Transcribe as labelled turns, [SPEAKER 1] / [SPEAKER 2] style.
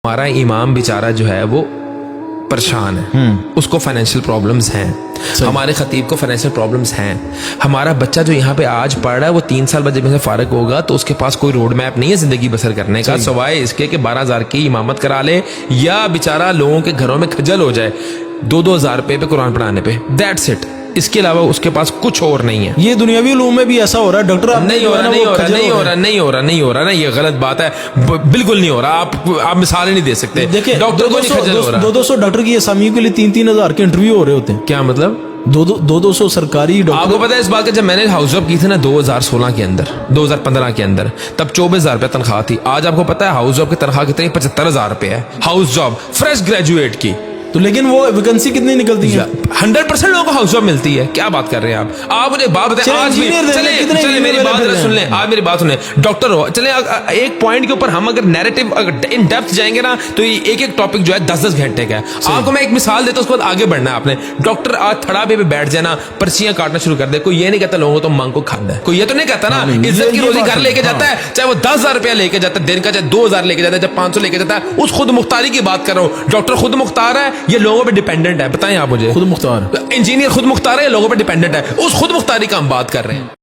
[SPEAKER 1] ہمارا امام بیچارہ جو ہے وہ پریشان ہے، اس کو فائنینشیل پرابلمز ہیں، ہمارے خطیب کو فائنینشیل پرابلمز ہیں، ہمارا بچہ جو یہاں پہ آج پڑھ رہا ہے وہ 3 سال بعد جب سے فارغ ہوگا تو اس کے پاس کوئی روڈ میپ نہیں ہے زندگی بسر کرنے کا سوائے اس کے کہ 12,000 کی امامت کرا لے یا بیچارہ لوگوں کے گھروں میں کھجل ہو جائے 2,000 روپے پہ قرآن پڑھانے پہ، دیٹس اٹ۔ اس کے علاوہ اس کے پاس کچھ اور نہیں ہے۔
[SPEAKER 2] یہ دنیاوی علوم میں بھی ایسا ہو رہا ہے ڈاکٹر،
[SPEAKER 1] نہیں ہو رہا، یہ غلط بات ہے، بالکل نہیں ہو رہا۔ آپ مثالیں نہیں دے سکتے۔
[SPEAKER 2] دیکھیں
[SPEAKER 1] ڈاکٹر کو نہیں کھجل ہو رہا۔
[SPEAKER 2] 200 ڈاکٹر کی اسامیوں کے لیے 3-3 ہزار کے انٹرویو ہو رہے ہوتے ہیں۔
[SPEAKER 1] کیا مطلب؟
[SPEAKER 2] 200 سرکاری ڈاکٹر۔
[SPEAKER 1] آپ کو پتا ہے اس بات کا، جب میں نے ہاؤس جاب کی تھی نا 2016 کے اندر، 2015 کے اندر، تب 24,000 روپے تنخواہ تھی۔ آج آپ کو پتا ہے ہاؤس جاب کی تنخواہ کتنی؟ 75,000 روپے ہے ہاؤس جاب فریش گریجویٹ کی۔
[SPEAKER 2] تو لیکن وہ ویکنسی کتنی نکلتی ہے؟
[SPEAKER 1] 100% لوگوں کو ہاؤس جاب ملتی ہے۔ کیا بات کر رہے ہیں آپ مجھے بات بتائیں۔ آج بھی چلے میری بات سن لیں، آپ میری بات سنیں، ڈاکٹر ہو چلے ایک پوائنٹ کے اوپر ہم اگر نیریٹو ان ڈیپتھ جائیں گے نا تو ایک ٹاپک جو ہے 10-10 گھنٹے کا ہے۔ آپ کو میں ایک مثال دیتا ہوں، اس کے بعد آگے بڑھنا ہے آپ نے۔ ڈاکٹر آج تھڑا پہ بیٹھ جائے نا، پرچیاں کاٹنا شروع کر دے، کوئی یہ نہیں کہتا لوگوں کو تو مانگ کو کھانا ہے، کوئی یہ تو نہیں کہتا نا عزت کی روزی گھر لے کے جاتا ہے، چاہے وہ 10,000 روپیہ لے کے جاتا ہے دن کا، چاہے 2,000 لے کے جاتا ہے، چاہے 500 لے کے جاتا ہے۔ اس خود مختاری کی بات کر رہا ہوں۔ ڈاکٹر خود مختار ہے، یہ لوگوں پہ ڈیپینڈنٹ ہے؟ بتائیں آپ مجھے۔
[SPEAKER 2] خود مختار
[SPEAKER 1] انجینئر خود مختار ہے یا لوگوں پہ ڈیپینڈنٹ ہے؟ اس خود مختاری کا ہم بات کر رہے ہیں۔